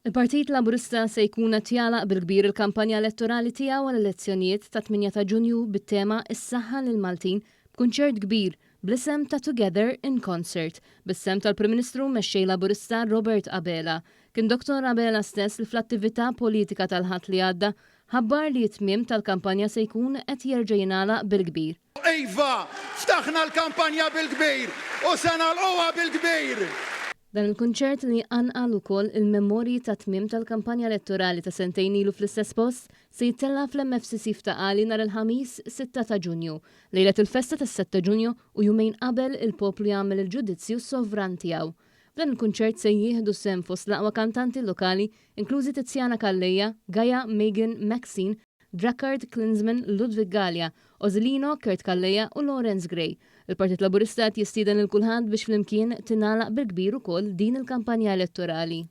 Il-Partit Laburista se jkun qed jagħlaq bil-kbir il-kampanja elettorali tiegħu għall-elezzjonijiet ta' 8 ta' Ġunju bit-tema Is-saħħa lil Maltin b'kunċert kbir bl-isem ta' Together in Concert bis-sem tal-Prim Ministru mexxej Laburista Robert Abela. Kien Dr. Abela stess li fl-attività politika tal-ħadd li għadda ħabbar li t-tmiem tal-kampanja se jkun qed jerġa' jingħalaq bil-kbir. Iva, ftaħna l-kampanja bil-kbir u se nagħlquha bil-kbir. Dan il-kunċert li anqal ukoll il-memorji ta' tmiem tal-kampanja elettorali ta' sentejn ilu fl-istess post se jittella fl-MFCC f'Taqali nhar il-ħamis 6 ta' Ġunju, lejlet il-festa tas-7 ta' Ġunju u jumejn qabel il-poplu jagħmel il-ġudizzju sovran tiegħu. F'dan il-kunċert se jieħdu sem fost l-aqwa kantanti lokali, inklużi Tiziana Kalleja, Gaia Megan Maxine, Drakkard Klinsman, Ludwig Gallia, Ozlino, Kurt Kalleja u Lawrence Gray. Il-Partit Laburista jistieden il kulħadd biex flimkien tingħalaq bil-kbir ukoll din il-kampanja elettorali.